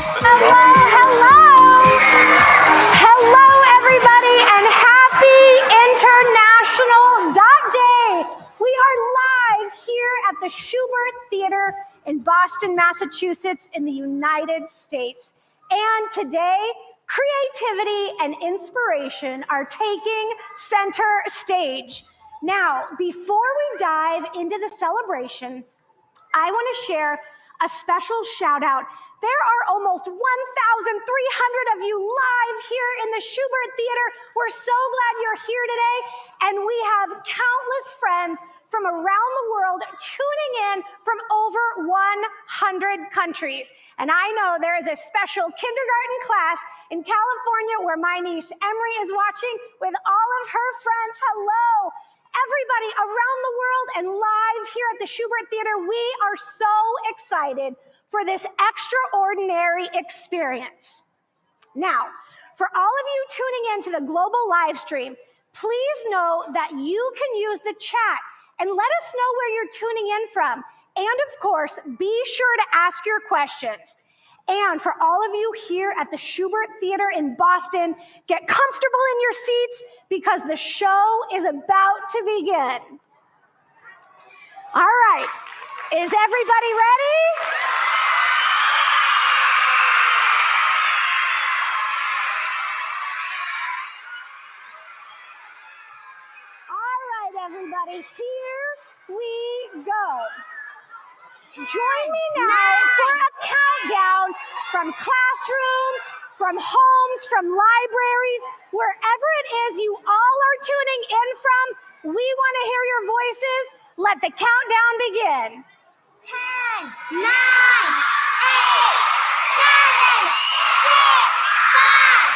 Hello, everybody, and happy International Dot Day. We are live here at the Shubert Theatre in Boston, Massachusetts, in the United States. And today, creativity and inspiration are taking center stage. Now, before we dive into the celebration, I want to share a special shout out. There are almost 1,300 of you live here in the Shubert Theatre. We're so glad you're here today. And we have countless friends from around the world tuning in from over 100 countries. And I know there is a special kindergarten class in California where my niece Emery is watching with all of her friends. Hello. Everybody around the world and live here at the Shubert Theatre, we are so excited for this extraordinary experience. Now, for all of you tuning into the global live stream, please know that you can use the chat and let us know where you're tuning in from. And of course, be sure to ask your questions. And for all of you here at the Shubert Theatre in Boston, get comfortable in your seats because the show is about to begin. All right, is everybody ready? All right, everybody, here we go. Join me now for a countdown from classrooms, from homes, from libraries, wherever it is you all are tuning in from. We want to hear your voices. Let the countdown begin. 10, 9, 8, 7, 6, 5,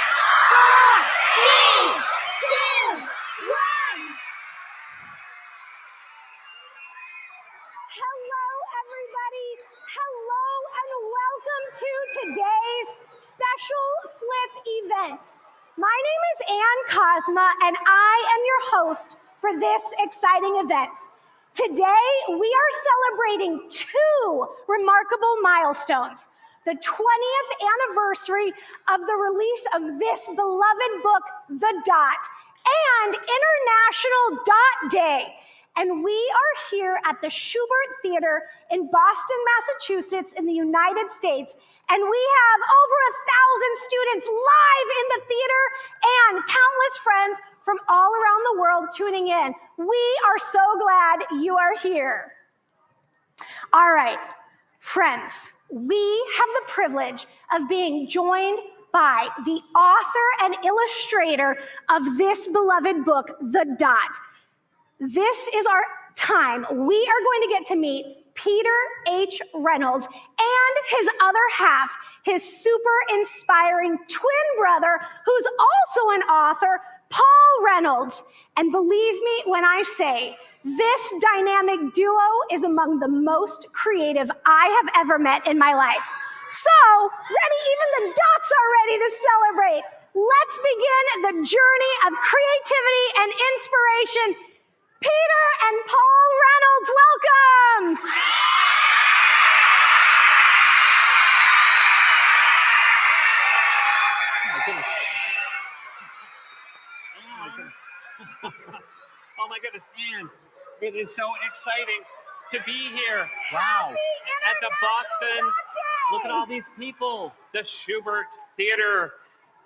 4, 3, 2, 1. Hello, everybody. Hello, and welcome to today's special flip event. My name is Ann Cosma, and I am your host for this exciting event. Today, we are celebrating two remarkable milestones: the 20th anniversary of the release of this beloved book, The Dot, and International Dot Day. And we are here at the Shubert Theatre in Boston, Massachusetts, in the United States. And we have over 1,000 students live in the theater and countless friends from all around the world tuning in. We are so glad you are here. All right, friends, we have the privilege of being joined by the author and illustrator of this beloved book, The Dot. This is our time. We are going to get to meet Peter H. Reynolds and his other half, his super inspiring twin brother, who's also an author, Paul Reynolds. And believe me when I say, this dynamic duo is among the most creative I have ever met in my life. So, ready? Even the dots are ready to celebrate. Let's begin the journey of creativity and inspiration. Peter and Paul Reynolds, welcome! Oh my goodness, Ann, it is so exciting to be here. Wow. At the Boston, look at all these people. The Shubert Theatre,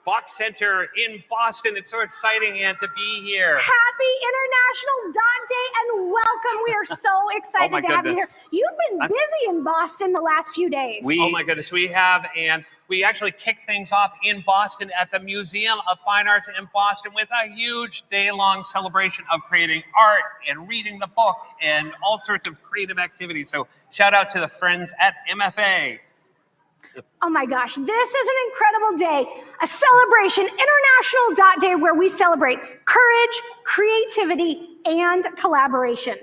Boch Center in Boston. It's so exciting, Ann, to be here. Happy International Dot Day and welcome. We are so excited to have you here. You've been busy in Boston the last few days. Oh my goodness, we have, and we actually kicked things off in Boston at the Museum of Fine Arts in Boston with a huge day-long celebration of creating art and reading the book and all sorts of creative activities. So shout out to the friends at MFA. Oh my gosh, this is an incredible day, a celebration, International Dot Day, where we celebrate courage, creativity, and collaboration.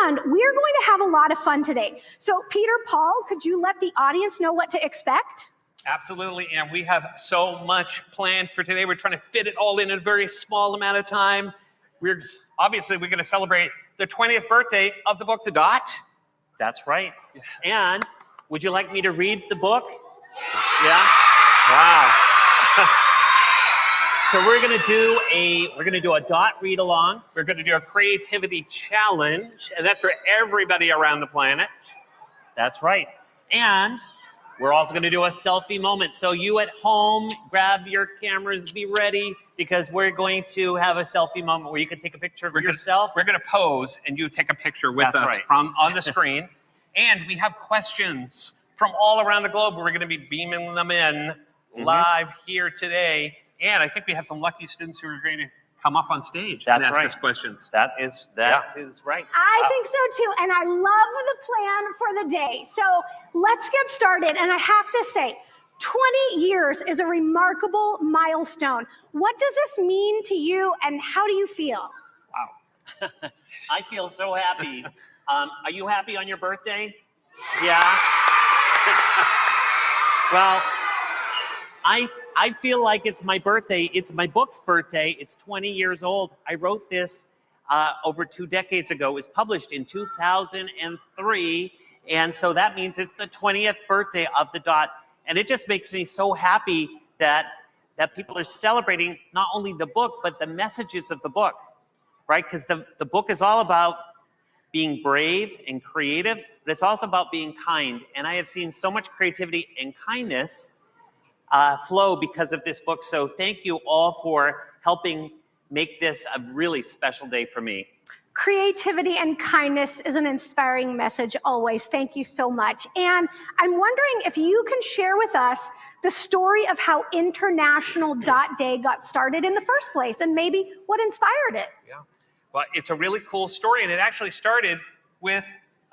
And we're going to have a lot of fun today. So Peter, Paul, could you let the audience know what to expect? Absolutely, and we have so much planned for today. We're trying to fit it all in a very small amount of time. We're going to celebrate the 20th birthday of the book, The Dot. That's right. And would you like me to read the book? Yeah? Wow. So we're gonna do a dot read along. We're gonna do a creativity challenge, and that's for everybody around the planet. That's right. And we're also gonna do a selfie moment. So you at home, grab your cameras, be ready, because we're going to have a selfie moment where you can take a picture of yourself. We're gonna pose, and you take a picture with That's us right. from on the screen. And we have questions from all around the globe. We're gonna be beaming them in live here today. And I think we have some lucky students who are going to come up on stage and ask us questions. That is right. I think so too, and I love the plan for the day. So let's get started. And I have to say, 20 years is a remarkable milestone. What does this mean to you, and how do you feel? Wow. I feel so happy. Are you happy on your birthday? Yeah. Well, I feel like it's my birthday. It's my book's birthday. It's 20 years old. I wrote this over 2 decades ago. It was published in 2003. And so that means it's the 20th birthday of the dot. And it just makes me so happy that people are celebrating not only the book, but the messages of the book, right? Because the book is all about being brave and creative, but it's also about being kind. And I have seen so much creativity and kindness flow because of this book. So thank you all for helping make this a really special day for me. Creativity and kindness is an inspiring message always. Thank you so much. And I'm wondering if you can share with us the story of how International Dot Day got started in the first place, and maybe what inspired it. Yeah. Well, it's a really cool story, and it actually started with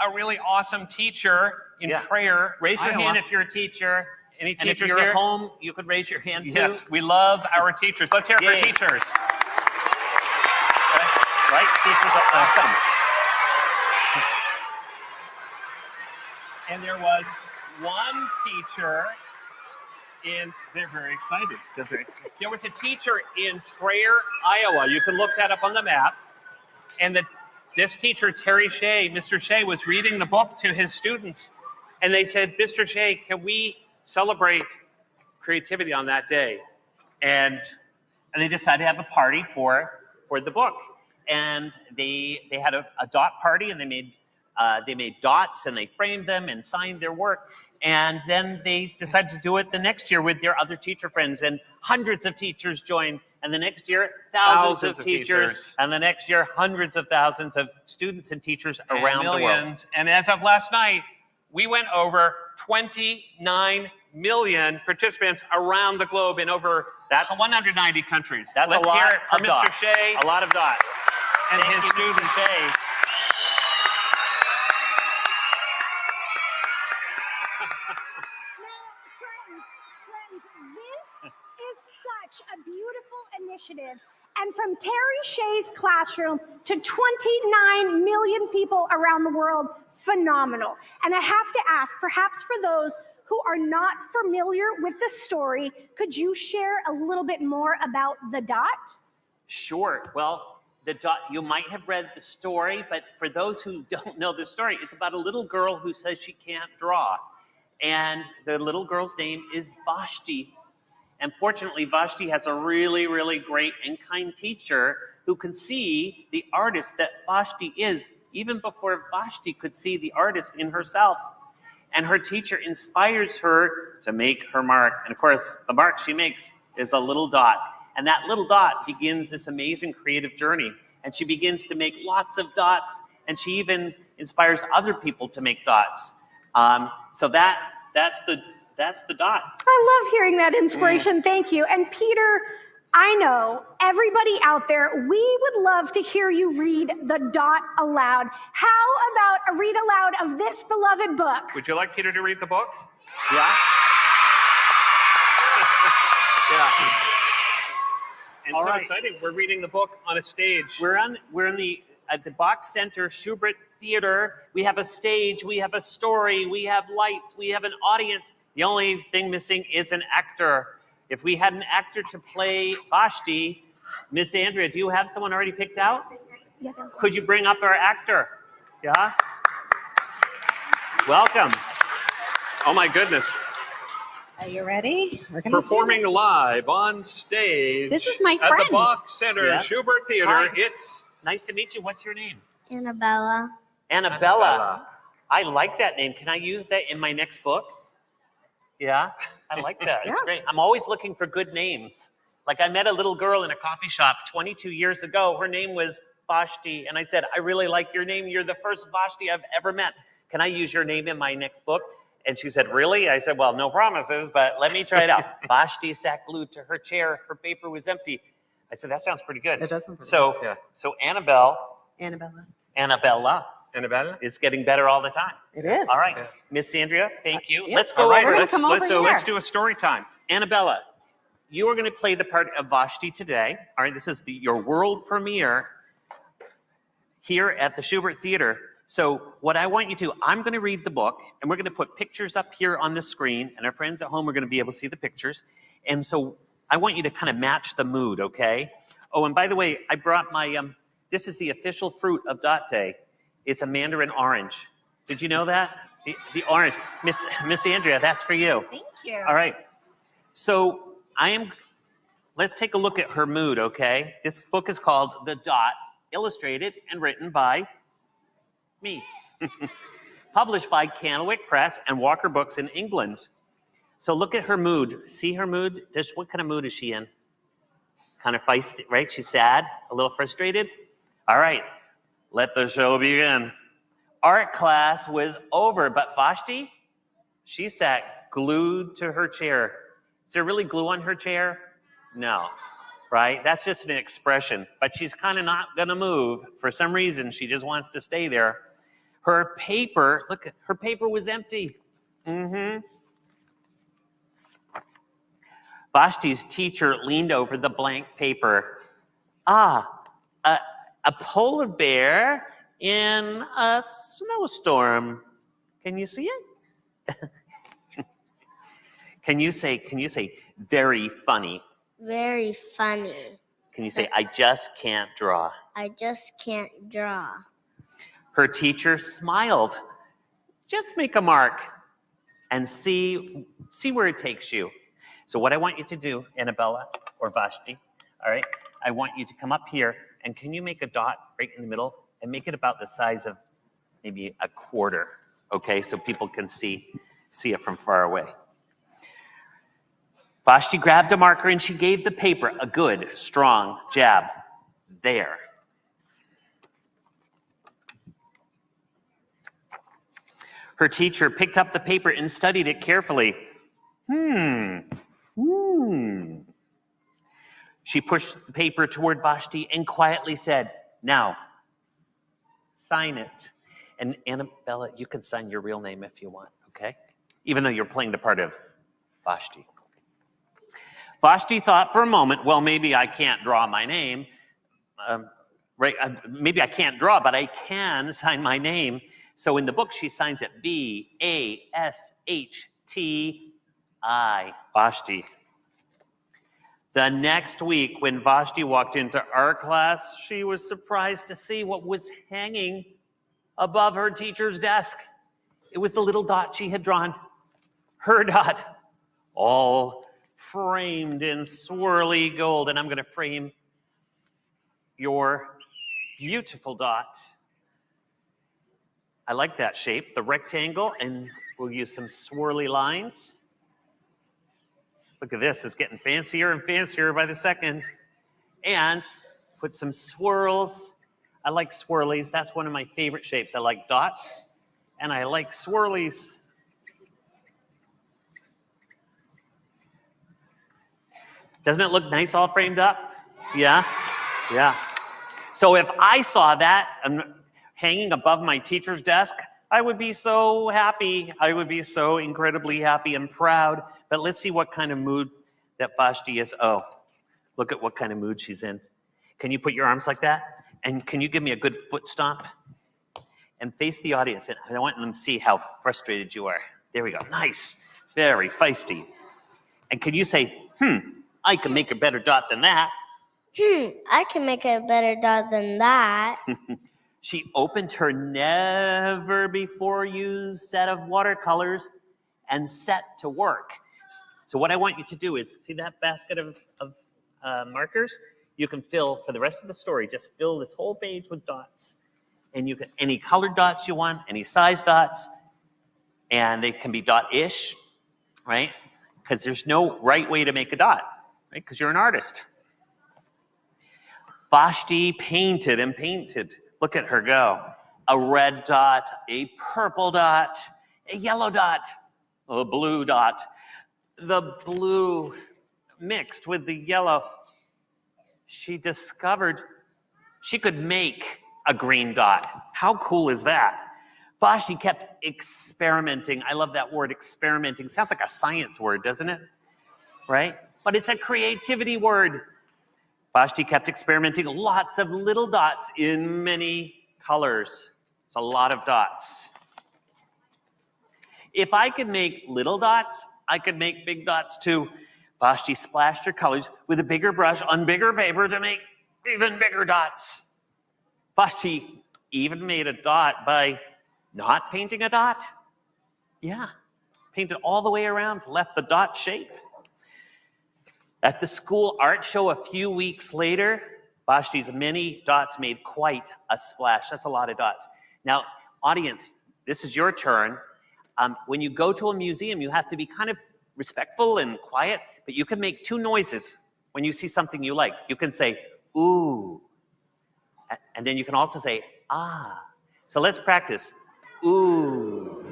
a really awesome teacher in Traer, Raise your Iowa. hand if you're a teacher. Any And if teachers you're here? at home, you could raise your hand too. Yes, we love our teachers. Let's hear it Yay. for teachers. Right? Teachers are awesome. And there was one teacher they're very excited. There was a teacher in Traer, Iowa. You can look that up on the map. And this teacher, Terry Shea, Mr. Shea, was reading the book to his students. And they said, Mr. Shea, can we celebrate creativity on that day? And they decided to have a party for the book. And they had a dot party, and they made dots, and they framed them and signed their work. And then they decided to do it the next year with their other teacher friends, and hundreds of teachers joined. And the next year, thousands of teachers. And the next year, hundreds of thousands of students and teachers around the world. And as of last night, we went over 29 million participants around the globe in over 190 countries. Let's hear lot it for of Mr. dots. Shea A lot of dots. and Thank his you, students. Mr. Shea. Friends, this is such a beautiful initiative. And from Terry Shea's classroom to 29 million people around the world, phenomenal. And I have to ask, perhaps for those who are not familiar with the story, could you share a little bit more about the dot? Sure. Well, the dot, you might have read the story, but for those who don't know the story, it's about a little girl who says she can't draw. And the little girl's name is Vashti. And fortunately, Vashti has a really, really great and kind teacher who can see the artist that Vashti is, even before Vashti could see the artist in herself. And her teacher inspires her to make her mark. And of course, the mark she makes is a little dot. And that little dot begins this amazing creative journey. And she begins to make lots of dots. And she even inspires other people to make dots. So that's the dot. I love hearing that inspiration. Thank you. And Peter, I know everybody out there, we would love to hear you read the dot aloud. How about a read aloud of this beloved book? Would you like Peter to read the book? Yeah? Yeah. And All so right. exciting. We're reading the book on a stage. We're at the Boch Center Shubert Theatre. We have a stage, we have a story, we have lights, we have an audience. The only thing missing is an actor. If we had an actor to play Vashti, Miss Andrea, do you have someone already picked out? Yeah. Could you bring up our actor? Yeah? Welcome. Oh my goodness. Are you ready? We're gonna Performing live on stage. This is my At friend. the Boch Center Yeah. Shubert Theater. Hi. It's Nice to meet you. What's your name? Annabella. Annabella. I like that name. Can I use that in my next book? Yeah, I like that. It's Yeah. great. I'm always looking for good names. Like I met a little girl in a coffee shop 22 years ago. Her name was Vashti. And I said, I really like your name. You're the first Vashti I've ever met. Can I use your name in my next book? And she said, really? I said, well, no promises, but let me try it out. Vashti sat glued to her chair. Her paper was empty. I said, that sounds pretty good. It does sound pretty So, good. Yeah. so Annabella. Annabella. It's getting better all the time. It is. All right. Yeah. Miss Andrea, thank you. Yep. Let's go All right, We're gonna over. come over so here. let's do a story time. Annabella, you are going to play the part of Vashti today. All right, this is your world premiere here at the Shubert Theater. So what I want you to do, I'm going to read the book, and we're going to put pictures up here on the screen, and our friends at home are going to be able to see the pictures. And so I want you to kind of match the mood, okay? Oh, and by the way, I brought my, this is the official fruit of Dot Day. It's a mandarin orange. Did you know that? The orange. Miss Andrea, that's for you. Thank you. All right. So let's take a look at her mood, okay? This book is called The Dot, illustrated and written by me. Published by Candlewick Press and Walker Books in England. So look at her mood. See her mood? What kind of mood is she in? Kind of feisty, right? She's sad, a little frustrated. All right, let the show begin. Art class was over, but Vashti, she sat glued to her chair. Is there really glue on her chair? No, right? That's just an expression, but she's kind of not gonna move. For some reason, she just wants to stay there. Her paper, look, her paper was empty. Vashti's teacher leaned over the blank paper. A polar bear in a snowstorm. Can you see it? Can you say very funny? Very funny. Can you say I just can't draw? I just can't draw. Her teacher smiled. Just make a mark and see where it takes you. So what I want you to do, Annabella or Vashti, all right, I want you to come up here and can you make a dot right in the middle and make it about the size of maybe a quarter, okay, so people can see it from far away. Vashti grabbed a marker and she gave the paper a good, strong jab. There. Her teacher picked up the paper and studied it carefully. She pushed the paper toward Vashti and quietly said, now, sign it. And Annabella, you can sign your real name if you want, okay? Even though you're playing the part of Vashti. Vashti thought for a moment, well, maybe I can't draw my name. Maybe I can't draw, but I can sign my name. So in the book, she signs it V-A-S-H-T-I, Vashti. The next week, when Vashti walked into art class, she was surprised to see what was hanging above her teacher's desk. It was the little dot she had drawn, her dot, all framed in swirly gold. And I'm going to frame your beautiful dot. I like that shape, the rectangle, and we'll use some swirly lines. Look at this, it's getting fancier and fancier by the second. And put some swirls. I like swirlies, that's one of my favorite shapes. I like dots, and I like swirlies. Doesn't it look nice all framed up? Yeah? Yeah. So if I saw that hanging above my teacher's desk, I would be so happy. I would be so incredibly happy and proud. But let's see what kind of mood that Vashti is. Oh, look at what kind of mood she's in. Can you put your arms like that? And can you give me a good foot stomp? And face the audience. And I want them to see how frustrated you are. There we go. Nice. Very feisty. And can you say, I can make a better dot than that. I can make a better dot than that. She opened her never-before-used set of watercolors and set to work. So what I want you to do is, see that basket of markers? You can fill, for the rest of the story, just fill this whole page with dots. And you can, any colored dots you want, any size dots, and they can be dot-ish, right? Because there's no right way to make a dot, right? Because you're an artist. Vashti painted and painted. Look at her go. A red dot, a purple dot, a yellow dot, a blue dot. The blue mixed with the yellow. She discovered she could make a green dot. How cool is that? Vashti kept experimenting. I love that word, experimenting. Sounds like a science word, doesn't it? Right? But it's a creativity word. Vashti kept experimenting. Lots of little dots in many colors. It's a lot of dots. If I could make little dots, I could make big dots too. Vashti splashed her colors with a bigger brush on bigger paper to make even bigger dots. Vashti even made a dot by not painting a dot. Yeah, painted all the way around, left the dot shape. At the school art show a few weeks later, Vashti's many dots made quite a splash. That's a lot of dots. Now, audience, this is your turn. When you go to a museum, you have to be kind of respectful and quiet, but you can make two noises when you see something you like. You can say, ooh, and then you can also say, ah. So let's practice. Ooh,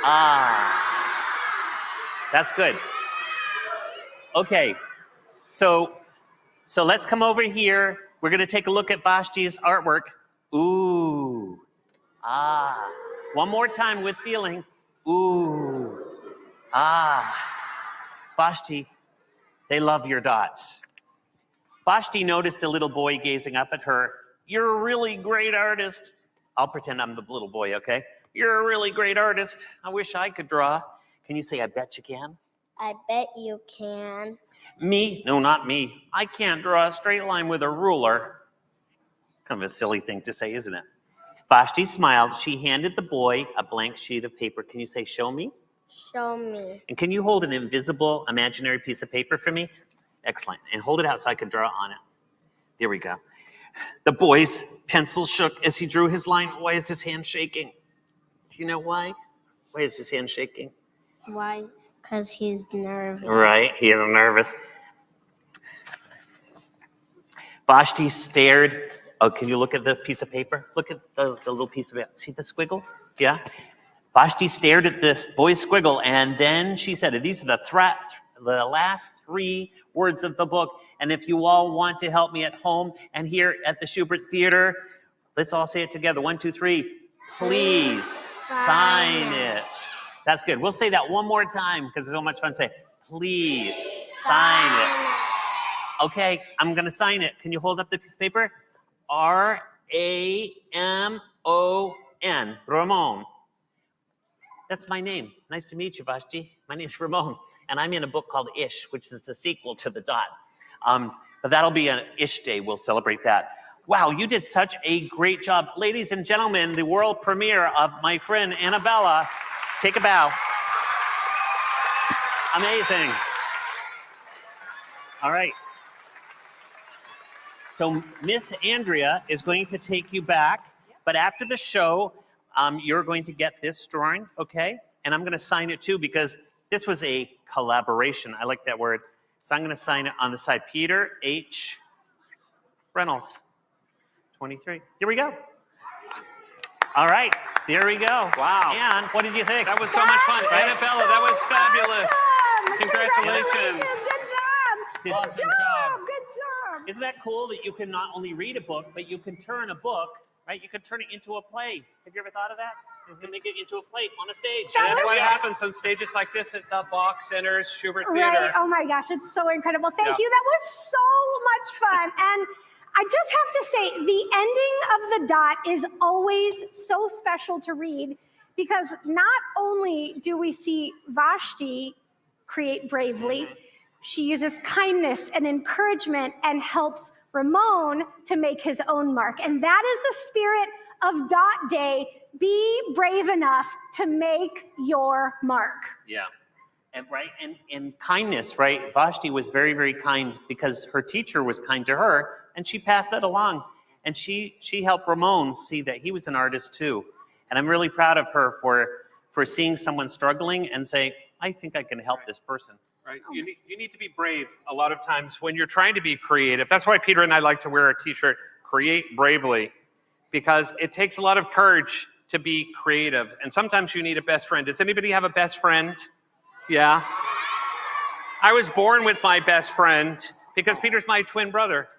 ah. That's good. Okay, so let's come over here. We're going to take a look at Vashti's artwork. Ooh, ah. One more time with feeling. Ooh, ah. Vashti, they love your dots. Vashti noticed a little boy gazing up at her. You're a really great artist. I'll pretend I'm the little boy, okay? You're a really great artist. I wish I could draw. Can you say, I bet you can? I bet you can. Me? No, not me. I can't draw a straight line with a ruler. Kind of a silly thing to say, isn't it? Vashti smiled. She handed the boy a blank sheet of paper. Can you say, show me? Show me. And can you hold an invisible, imaginary piece of paper for me? Excellent. And hold it out so I can draw on it. There we go. The boy's pencil shook as he drew his line. Why is his hand shaking? Do you know why? Why is his hand shaking? Why? Because he's nervous. Right, he is nervous. Vashti stared. Oh, can you look at the piece of paper? Look at the little piece of it. See the squiggle? Yeah? Vashti stared at this boy's squiggle, and then she said, these are the last three words of the book, and if you all want to help me at home and here at the Shubert Theatre, let's all say it together. 1, 2, 3. Please sign it. That's good. We'll say that one more time because it's so much fun. Say, please sign it. Okay, I'm going to sign it. Can you hold up the piece of paper? R-A-M-O-N. Ramon. That's my name. Nice to meet you, Vashti. My name's Ramon, and I'm in a book called Ish, which is the sequel to The Dot. But that'll be an Ish Day. We'll celebrate that. Wow, you did such a great job. Ladies and gentlemen, the world premiere of my friend Annabella. Take a bow. Amazing. All right. So Miss Andrea is going to take you back, but after the show, you're going to get this drawing, okay? And I'm going to sign it too because this was a collaboration. I like that word. So I'm going to sign it on the side. Peter H. Reynolds, 23. Here we go. All right, there we go. Wow. And what did you think? That was so much fun. Annabella, that was fabulous. Awesome. Congratulations. Good job. Awesome job. Good job. Isn't that cool that you can not only read a book, but you can turn a book, right? You can turn it into a play. Have you ever thought of that? You can make it into a play on a stage. And that's what happens on stages like this at the Boch Center's Shubert Theatre. Right. Oh my gosh, it's so incredible. Thank you. That was so much fun. And I just have to say, the ending of The Dot is always so special to read because not only do we see Vashti create bravely, she uses kindness and encouragement and helps Ramon to make his own mark. And that is the spirit of Dot Day. Be brave enough to make your mark. Yeah. And right, and kindness, right? Vashti was very, very kind because her teacher was kind to her, and she passed that along. And she helped Ramon see that he was an artist too. And I'm really proud of her for seeing someone struggling and saying, I think I can help this person. Right. You need to be brave a lot of times when you're trying to be creative. That's why Peter and I like to wear a t-shirt, Create Bravely, because it takes a lot of courage to be creative. And sometimes you need a best friend. Does anybody have a best friend? Yeah. I was born with my best friend because Peter's my twin brother.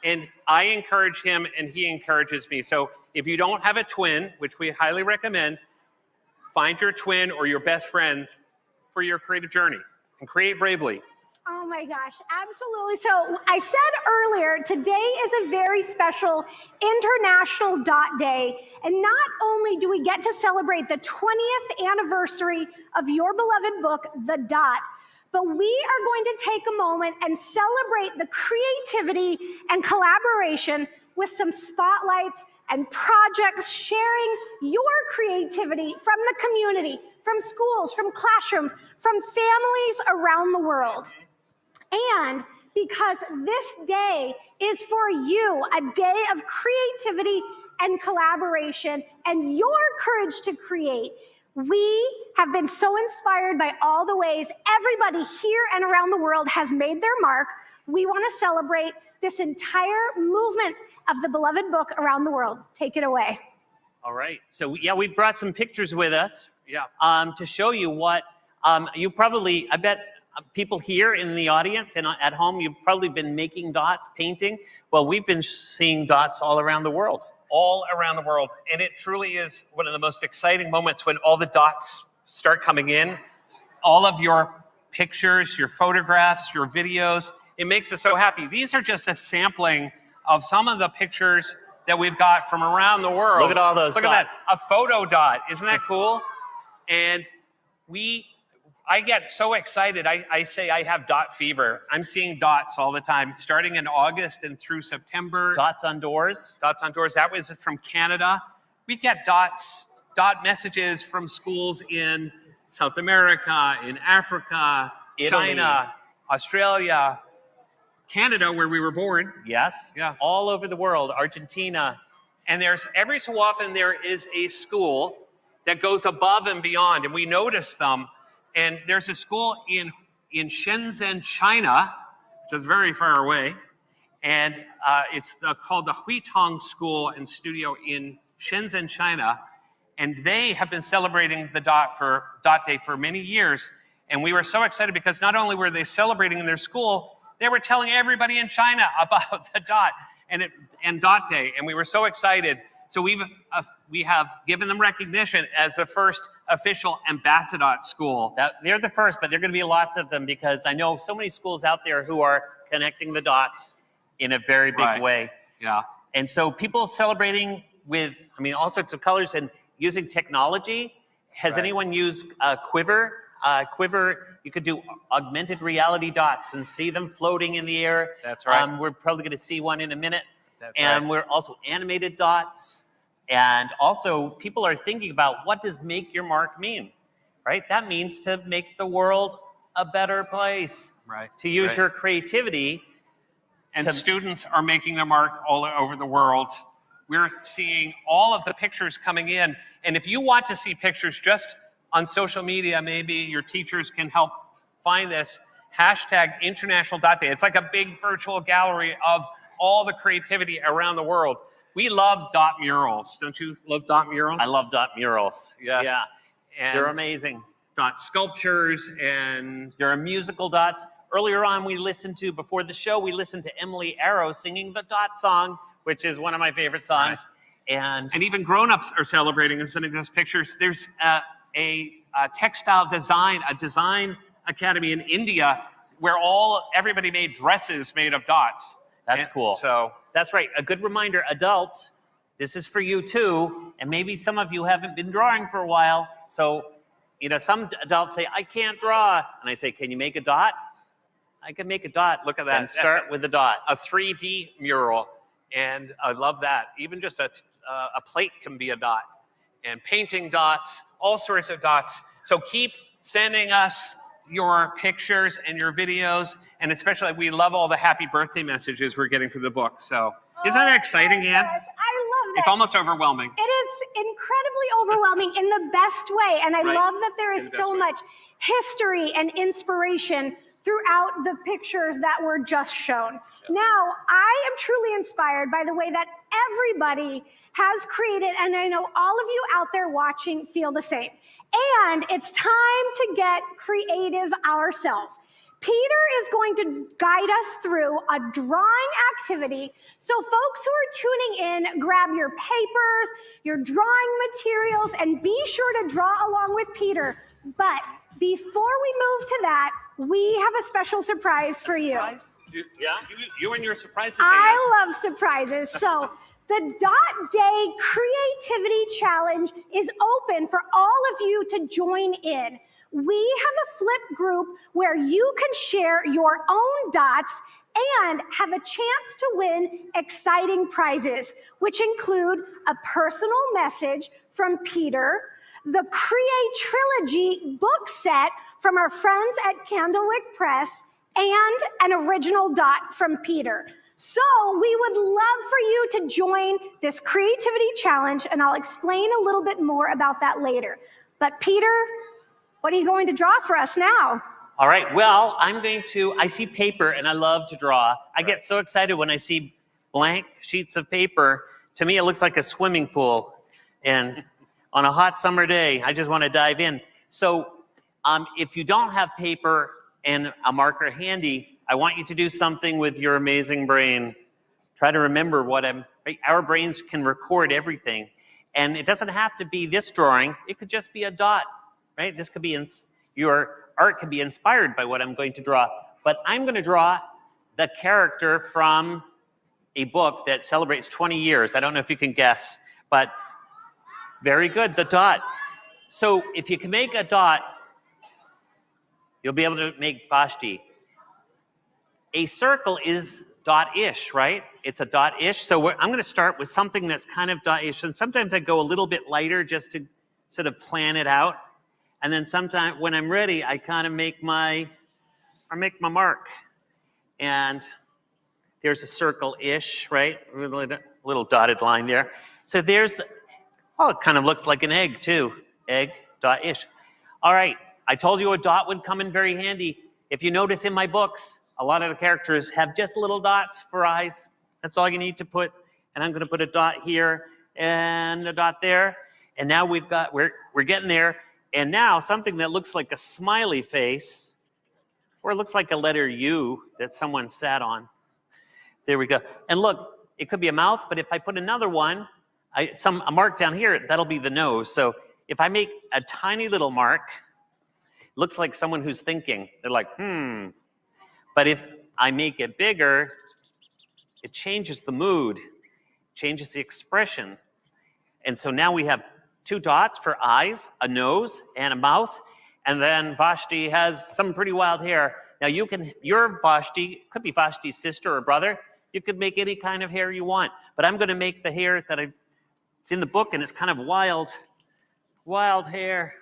And I encourage him and he encourages me. So if you don't have a twin, which we highly recommend, find your twin or your best friend for your creative journey and create bravely. Oh my gosh, absolutely. So I said earlier, today is a very special International Dot Day. And not only do we get to celebrate the 20th anniversary of your beloved book, The Dot, but we are going to take a moment and celebrate the creativity and collaboration with some spotlights and projects sharing your creativity from the community, from schools, from classrooms, from families around the world. And because this day is for you, a day of creativity and collaboration and your courage to create, we have been so inspired by all the ways everybody here and around the world has made their mark. We want to celebrate this entire movement of the beloved book around the world. Take it away. All right. So, yeah, we brought some pictures with us to show you what you probably, I bet people here in the audience and at home, you've probably been making dots, painting. Well, we've been seeing dots all around the world. All around the world. And it truly is one of the most exciting moments when all the dots start coming in. All of your pictures, your photographs, your videos, it makes us so happy. These are just a sampling of some of the pictures that we've got from around the world. Look at all those dots. Look at that, a photo dot. Isn't that cool? And I get so excited. I say I have dot fever. I'm seeing dots all the time, starting in August and through September. Dots on doors. Dots on doors. That was from Canada. We get dot messages from schools in South America, in Africa, Italy. China, Australia, Canada, where we were born. Yes. Yeah. All over the world. Argentina. And there's every so often there is a school that goes above and beyond, and we notice them. And there's a school in Shenzhen, China, which is very far away, and it's called the Huitong School and Studio in Shenzhen, China, and they have been celebrating the Dot Day for many years. And we were so excited because not only were they celebrating in their school, they were telling everybody in China about the Dot and Dot Day, and we were so excited. So we have given them recognition as the first official ambassador school. They're the first, but there are going to be lots of them because I know so many schools out there who are connecting the dots in a very big way. Yeah. And so people celebrating with, all sorts of colors and using technology. Has anyone used Quiver? Quiver, you could do augmented reality dots and see them floating in the air. That's right. We're probably going to see one in a minute. That's and right. We're also animated dots. And also people are thinking about what does make your mark mean, right? That means to make the world a better place. Right. To use your creativity. And students are making their mark all over the world. We're seeing all of the pictures coming in. And if you want to see pictures just on social media, maybe your teachers can help find this hashtag International Dot Day. It's like a big virtual gallery of all the creativity around the world. We love dot murals. Don't you love dot murals? I love dot murals. Yes. Yeah. And they're amazing. Dot sculptures and there are musical dots. Earlier on, before the show, we listened to Emily Arrow singing the Dot Song, which is one of my favorite songs. Right. And even grown-ups are celebrating and sending us pictures. There's a textile design, a design academy in India where everybody made dresses made of dots. That's cool. So that's right. A good reminder, adults, this is for you too. And maybe some of you haven't been drawing for a while. So, some adults say, I can't draw. And I say, can you make a dot? I can make a dot. Look at that. And start with a dot. A 3D mural. And I love that. Even just a plate can be a dot. And painting dots, all sorts of dots. So keep sending us your pictures and your videos, and especially we love all the happy birthday messages we're getting for the book. So isn't that exciting, Anne? Gosh, I love that. It's almost overwhelming. It is incredibly overwhelming in the best way. And I Right. love that there is In the best so way. much history and inspiration throughout the pictures that were just shown. Now, I am truly inspired by the way that everybody has created, and I know all of you out there watching feel the same. And it's time to get creative ourselves. Peter is going to guide us through a drawing activity. So folks who are tuning in, grab your papers, your drawing materials, and be sure to draw along with Peter. But before we move to that, we have a special surprise for you. Surprise? You and your surprises. Anne. I love surprises. So the Dot Day Creativity Challenge is open for all of you to join in. We have a flip group where you can share your own dots and have a chance to win exciting prizes, which include a personal message from Peter, the Create Trilogy book set from our friends at Candlewick Press, and an original dot from Peter. So we would love for you to join this creativity challenge, and I'll explain a little bit more about that later. But Peter, what are you going to draw for us now? All right, well, I see paper and I love to draw. I get so excited when I see blank sheets of paper. To me, it looks like a swimming pool. And on a hot summer day, I just want to dive in. So if you don't have paper and a marker handy, I want you to do something with your amazing brain. Try to remember right? Our brains can record everything. And it doesn't have to be this drawing. It could just be a dot. Right? This could be, your art could be inspired by what I'm going to draw. But I'm going to draw the character from a book that celebrates 20 years. I don't know if you can guess, but very good, the dot. So if you can make a dot, you'll be able to make Vashti. A circle is dot-ish, right? It's a dot-ish. So I'm going to start with something that's kind of dot-ish. And sometimes I go a little bit lighter just to sort of plan it out. And then sometimes when I'm ready, I kind of make my mark. And there's a circle-ish, right? Little dotted line there. So it kind of looks like an egg too. Egg, dot-ish. All right, I told you a dot would come in very handy. If you notice in my books, a lot of the characters have just little dots for eyes. That's all you need to put. And I'm gonna put a dot here and a dot there. And now we're getting there. And now something that looks like a smiley face, or it looks like a letter U that someone sat on. There we go. And look, it could be a mouth, but if I put another one, a mark down here, that'll be the nose. So if I make a tiny little mark, it looks like someone who's thinking. They're like, But if I make it bigger, it changes the mood, changes the expression. And so now we have 2 dots for eyes, a nose, and a mouth. And then Vashti has some pretty wild hair. Now your Vashti, could be Vashti's sister or brother. You could make any kind of hair you want. But I'm going to make the hair it's in the book, and it's kind of wild hair.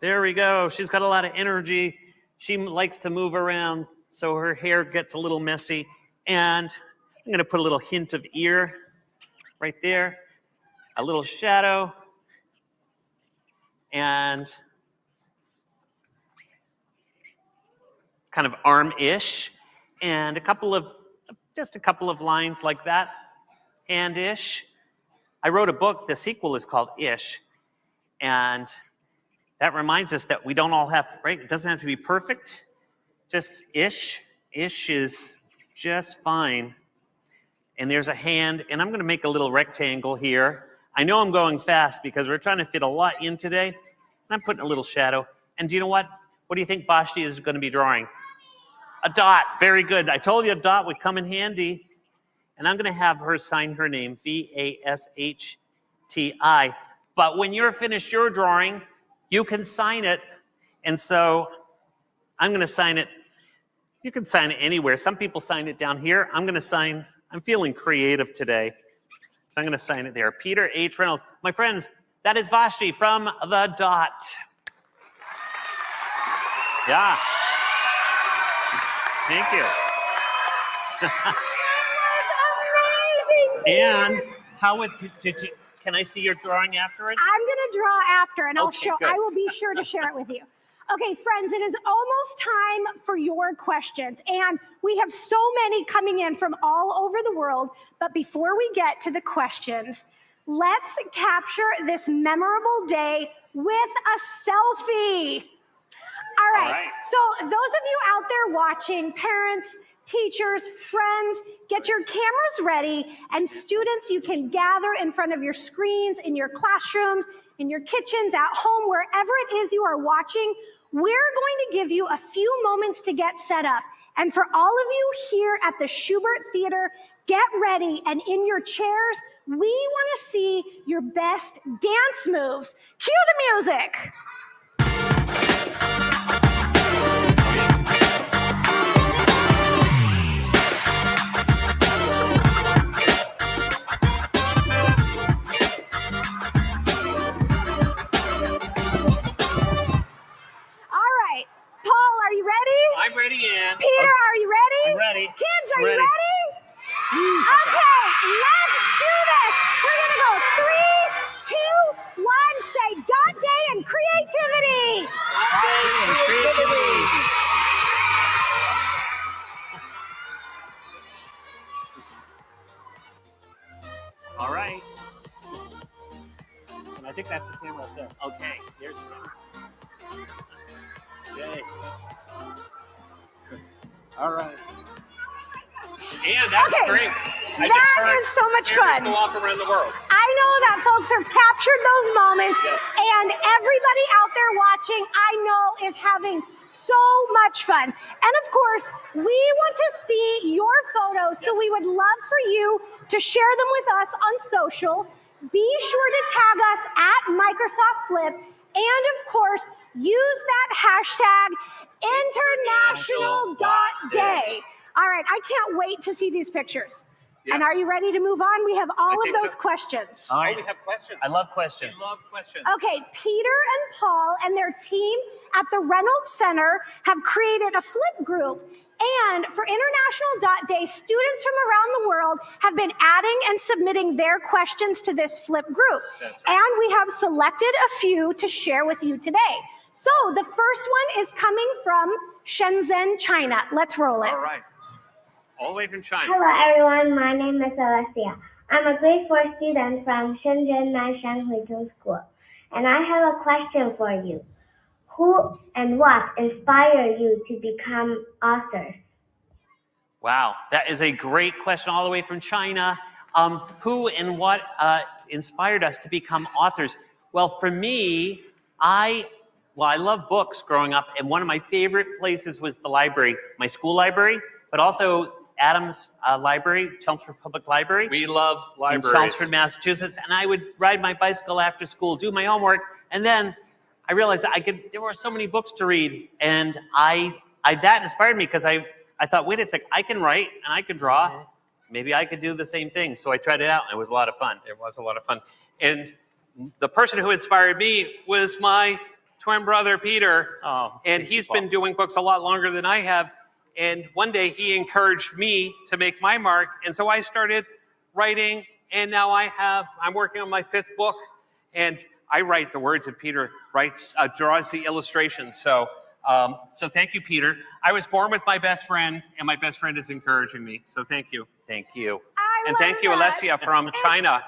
There we go. She's got a lot of energy. She likes to move around, so her hair gets a little messy. And I'm going to put a little hint of ear right there. A little shadow, and kind of arm-ish, and just a couple of lines like that, hand-ish. I wrote a book, the sequel is called Ish, and that reminds us that we don't all have, right? It doesn't have to be perfect, just ish. Ish is just fine. And there's a hand, and I'm going to make a little rectangle here. I know I'm going fast because we're trying to fit a lot in today. And I'm putting a little shadow. And do you know what? What do you think Vashti is going to be drawing? A dot. Very good. I told you a dot would come in handy. And I'm going to have her sign her name, V-A-S-H-T-I. But when you're finished your drawing, you can sign it. And so I'm going to sign it. You can sign it anywhere. Some people sign it down here. I'm feeling creative today. So I'm going to sign it there. Peter H. Reynolds. My friends, that is Vashti from The Dot. Yeah. Thank you. Amazing. And how did you? Can I see your drawing afterwards? I'm going to draw after, and Okay, good. I will be sure to share it with you. Okay, friends, it is almost time for your questions, and we have so many coming in from all over the world. But before we get to the questions, let's capture this memorable day with a selfie. All right. So those of you out there watching, parents, teachers, friends, get your cameras ready, and students, you can gather in front of your screens, in your classrooms, in your kitchens, at home, wherever it is you are watching. We're going to give you a few moments to get set up. And for all of you here at the Shubert Theatre, get ready, and in your chairs, we want to see your best dance moves. Cue the music. I'm ready, Ann. Peter, are you ready? I'm ready. Kids, are ready. you ready? Okay, let's do this. We're going to go 3, 2, 1. Say dot day and creativity. Dot day and creativity. All right. And I think that's the camera up there. Okay, here's the camera. Yay. All right. And that's great. That is so much fun. Go off around the world. I know that folks have captured those moments, yes. And everybody out there watching, I know, is having so much fun. And of course, we want to see your photos, so we would love for you to share them with us on social. Be sure to tag us at Microsoft Flip, and of course, use that hashtag international.day. All right, I can't wait to see these pictures. Yes. And are you ready to move on? We have all of those questions. All right. Oh, we have questions. I love questions. We love questions. Okay, Peter and Paul and their team at the Reynolds Center have created a flip group. And for International Day, students from around the world have been adding and submitting their questions to this flip group. That's right. And we have selected a few to share with you today. So the first one is coming from Shenzhen, China. Let's roll it. All right. All the way from China. Hello, everyone. My name is Alessia. I'm a grade 4 student from Shenzhen Nanshan Huizhong School. And I have a question for you. Who and what inspired you to become authors? Wow, that is a great question all the way from China. Who and what inspired us to become authors? Well, for me, I love books growing up, and one of my favorite places was the library, my school library, but also Adams Library, Chelmsford Public Library. We love libraries. In Chelmsford, Massachusetts, and I would ride my bicycle after school, do my homework, and then I realized there were so many books to read, and that inspired me because I thought, wait a second, I can write and I can draw. Mm-hmm. Maybe I could do the same thing. So I tried it out, and it was a lot of fun. It was a lot of fun. And the person who inspired me was my twin brother, Peter. Oh, and he's been doing books a lot longer than I have. And one day he encouraged me to make my mark. And so I started writing, and now I'm working on my 5th book, and I write the words, and Peter draws the illustrations. So thank you, Peter. I was born with my best friend, and my best friend is encouraging me. So thank you. Thank you. And thank you, Alessia from China,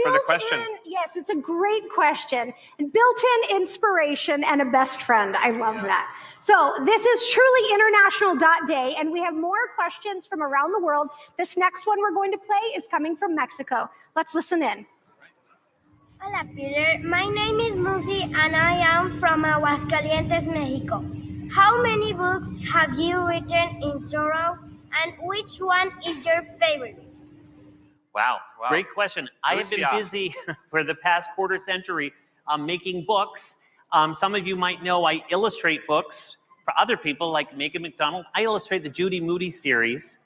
for the question. Yes, it's a great question. And built-in inspiration and a best friend. I love that. So this is truly International Day, and we have more questions from around the world. This next one we're going to play is coming from Mexico. Let's listen in. Hola, Peter. My name is Lucy, and I am from Aguascalientes, Mexico. How many books have you written in total, and which one is your favorite? Wow. Great question. I have been busy for the past quarter century making books. Some of you might know I illustrate books for other people like Megan McDonald. I illustrate the Judy Moody series.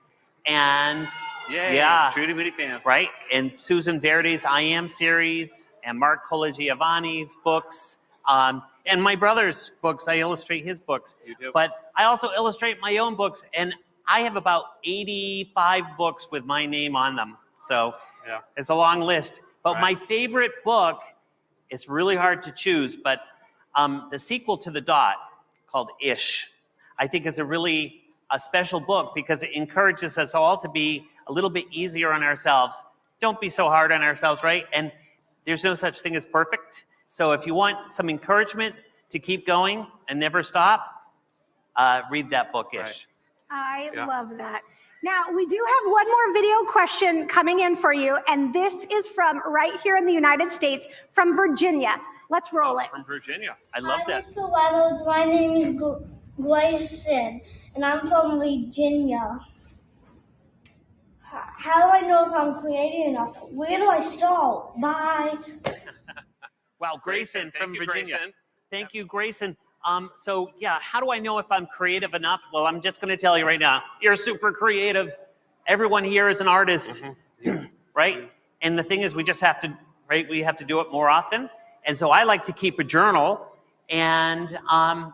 And Judy Moody fans. Right. And Susan Verdi's I Am series and Mark Colagiovanni's books. And my brother's books, I illustrate his books. You do. But I also illustrate my own books, and I have about 85 books with my name on them. So Yeah. it's a long list. But Right. my favorite book, it's really hard to choose, but the sequel to The Dot, called Ish, I think is a special book because it encourages us all to be a little bit easier on ourselves. Don't be so hard on ourselves, right? And there's no such thing as perfect. So if you want some encouragement to keep going and never stop, read that book, Ish. Right. I love that. Now, we do have one more video question coming in for you, and this is from right here in the United States, from Virginia. Let's roll it. From Virginia. I love Hi, that. Mr. Reynolds. My name is Grayson, and I'm from Virginia. How do I know if I'm creative enough? Where do I start? Bye. Wow, Grayson Thank from you, Virginia. Grayson. Thank you, Grayson. So yeah, how do I know if I'm creative enough? Well, I'm just going to tell you right now, you're super creative. Everyone here is an artist, right? And the thing is, we just have to, right? We have to do it more often. And so I like to keep a journal, and I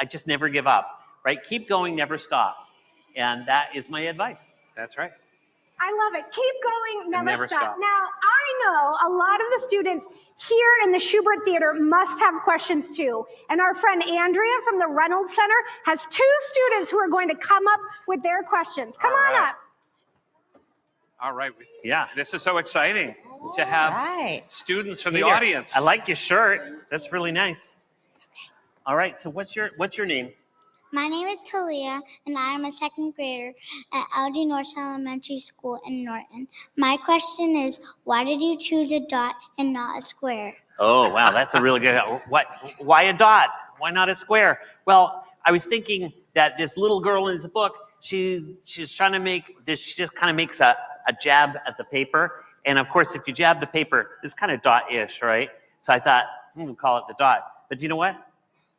just never give up, right? Keep going, never stop, and that is my advice. That's right. I love it. Keep going, never, never stop. stop. Now, I know a lot of the students here in the Shubert Theater must have questions too. And our friend Andrea from the Reynolds Center has 2 students who are going to come up with their questions. Come All on right. up. All right. Yeah. This is so exciting to have Right. students from the Hey there. audience. I like your shirt. That's really nice. All right. So what's your name? My name is Talia, and I am a second grader at LG North Elementary School in Norton. My question is, why did you choose a dot and not a square? Oh, wow, that's a really good. Why a dot? Why not a square? Well, I was thinking that this little girl in this book, she's trying to make this. She just kind of makes a jab at the paper, and of course, if you jab the paper, it's kind of dot-ish, right? So I thought, we'll call it the dot. But you know what?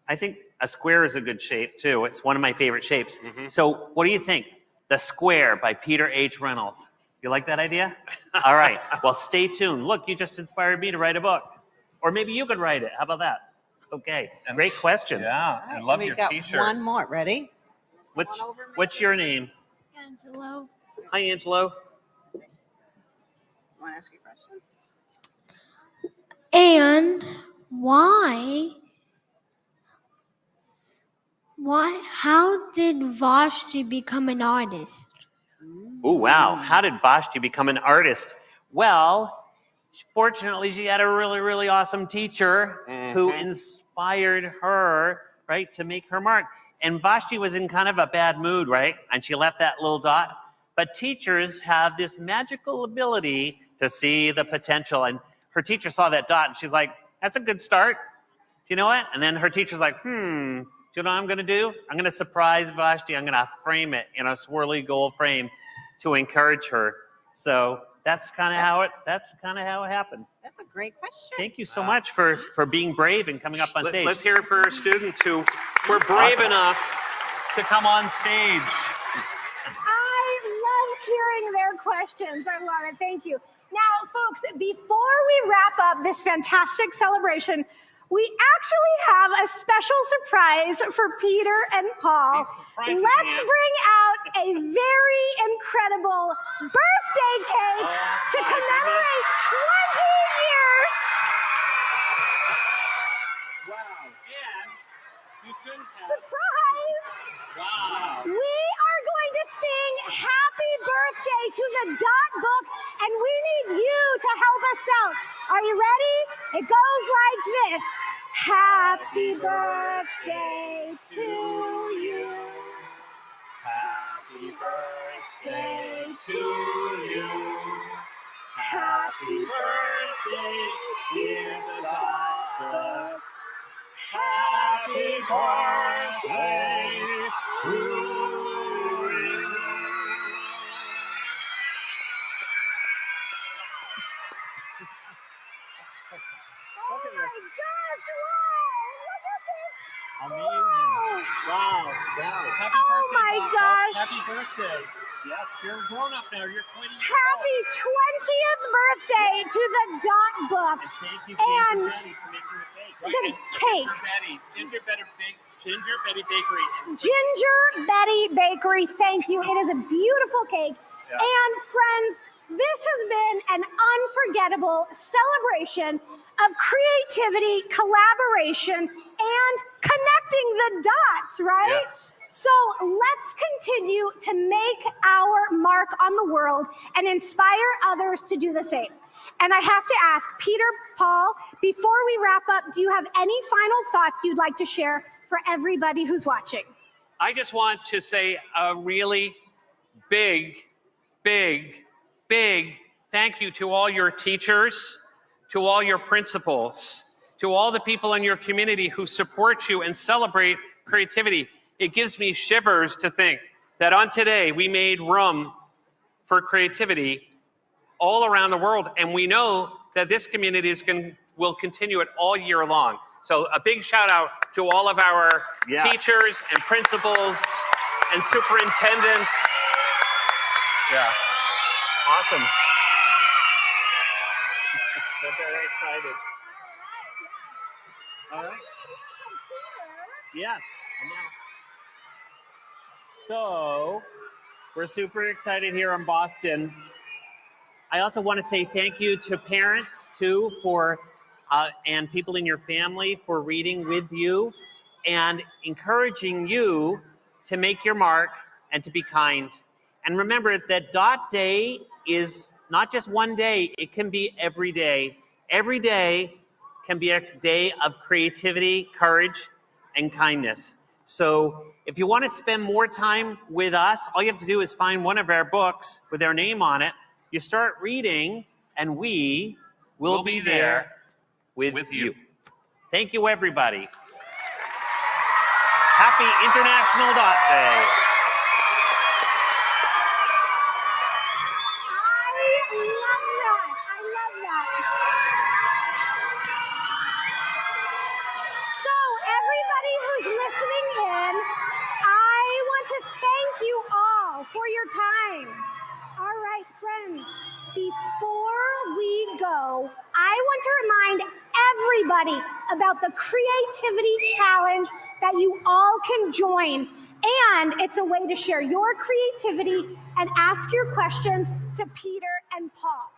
I think a square is a good shape too. It's one of my favorite shapes. So what do you think? The Square by Peter H. Reynolds. You like that idea? All right. Well, stay tuned. Look, you just inspired me to write a book. Or maybe you could write it. How about that? Okay. Great question. Yeah, I love We've your got T-shirt. one more. Ready? What's your name? Angelo. Hi, Angelo. Want to ask you a question? And how did Vashti become an artist? Oh, wow. How did Vashti become an artist? Well, fortunately, she had a really, really awesome teacher who inspired her, right, to make her mark. And Vashti was in kind of a bad mood, right? And she left that little dot. But teachers have this magical ability to see the potential. And her teacher saw that dot, and she's like, that's a good start. Do you know what? And then her teacher's like, do you know what I'm going to do? I'm going to surprise Vashti. I'm going to frame it in a swirly gold frame to encourage her. So that's kind of how it happened. That's a great question. Thank you so much for being brave and coming up on stage. Let's hear it for our students who were brave enough to come on stage. I loved hearing their questions. I love it. Thank you. Now, folks, before we wrap up this fantastic celebration, we actually have a special surprise for Peter and Paul. These surprises, Let's Ann. bring out a very incredible birthday cake to my commemorate 20 years. Wow. And you shouldn't have. Surprise! Wow. We are going to sing Happy Birthday to the Dot Book, and we need you to help us out. Are you ready? It goes like this. Happy birthday to you. Happy birthday to you. Happy birthday, dear birthday. Happy birthday to you. Oh my gosh, wow! Look at this! Amazing. Wow. Happy Oh birthday, my Bob. gosh. Happy birthday. Yes, you're a grown-up now. You're 20 years Happy 20th birthday to the Dot Book. And thank you, And Ginger Betty, for making the cake. the cake. Ginger Betty Bakery. Ginger Betty Bakery, thank you. It is a beautiful cake. Yeah. And friends, this has been an unforgettable celebration of creativity, collaboration, and connecting the dots, right? Yes. So let's continue to make our mark on the world and inspire others to do the same. And I have to ask, Peter, Paul, before we wrap up, do you have any final thoughts you'd like to share for everybody who's watching? I just want to say a really big thank you to all your teachers, to all your principals, to all the people in your community who support you and celebrate creativity. It gives me shivers to think that on today we made room for creativity all around the world, and we know that this community will continue it all year long. So a big shout out to all of our teachers and principals and superintendents. Yeah, awesome. We're very excited. All right. Yes, I know. So, we're super excited here in Boston. I also want to say thank you to parents, too, for and people in your family for reading with you and encouraging you to make your mark and to be kind. And remember that Dot Day is not just one day, it can be every day. Every day can be a day of creativity, courage, and kindness. So if you want to spend more time with us, all you have to do is find one of our books with our name on it. You start reading, and we will be there with you. Thank you, everybody. Happy International Dot Day. I love that. So everybody who's listening in, I want to thank you all for your time. All right, friends, before we go, I want to remind everybody about the creativity challenge that you all can join. And it's a way to share your creativity and ask your questions to Peter and Paul.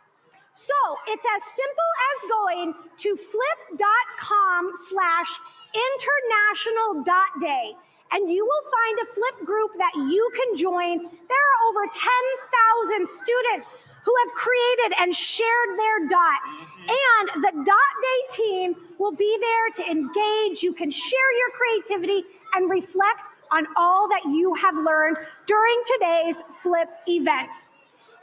So it's as simple as going to flip.com/international.day, and you will find a flip group that you can join. There are over 10,000 students who have created and shared their dot. And the Dot Day team will be there to engage. You can share your creativity and reflect on all that you have learned during today's flip event.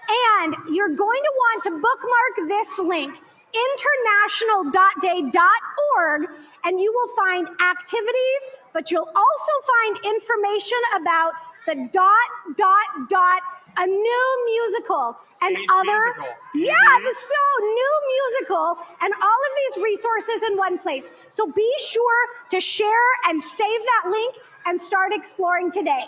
And you're going to want to bookmark this link, international.day.org, and you will find activities, but you'll also find information about the a new musical and other new musical and all of these resources in one place. So be sure to share and save that link and start exploring today.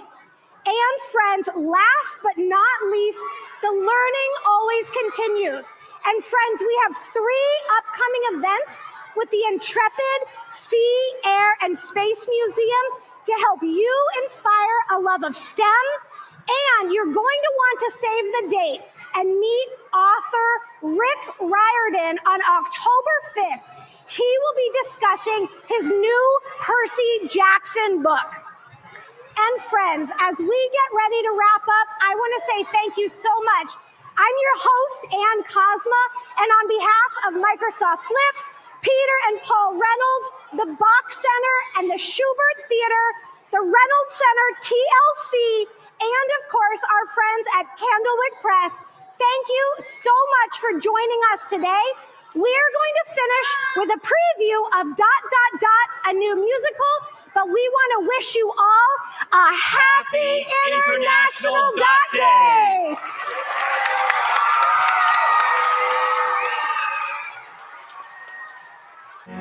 And friends, last but not least, the learning always continues. And friends, we have 3 upcoming events with the Intrepid Sea, Air, and Space Museum to help you inspire a love of STEM. And you're going to want to save the date and meet author Rick Riordan on October 5th. He will be discussing his new Percy Jackson book. And friends, as we get ready to wrap up, I want to say thank you so much. I'm your host, Ann Cosma, and on behalf of Microsoft Flip, Peter and Paul Reynolds, the Boch Center, and the Shubert Theatre, the Reynolds Center TLC, and of course, our friends at Candlewick Press, thank you so much for joining us today. We're going to finish with a preview of a new musical, but we want to wish you all a happy International Dot Day.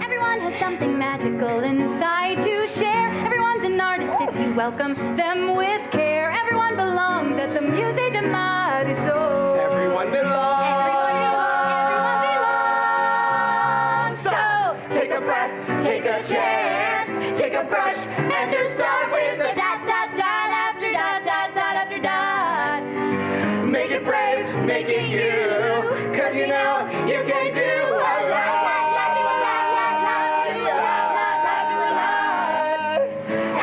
Everyone has something magical inside to share. Everyone's an artist if you welcome them with care. Everyone belongs. Let the music de mighty soul. Everyone belongs. Everyone belongs. So take a breath, take a chance, take a brush, and just start with the dot, dot, dot after dot, dot, dot after dot. Make it brave, make it you, 'cause you know you can do a lot.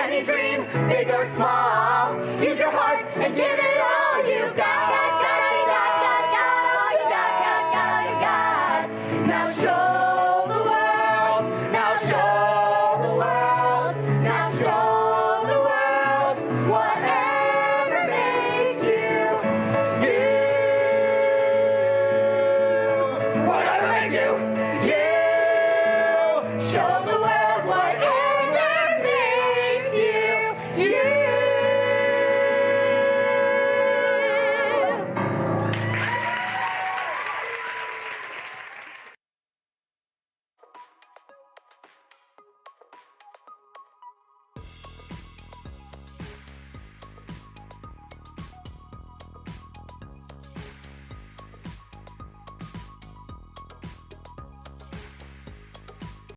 Any dream, big or small, use your heart and give it all you got. Now show the world, now show the world, now show the world whatever makes you, you. Whatever makes you, you. Show the world.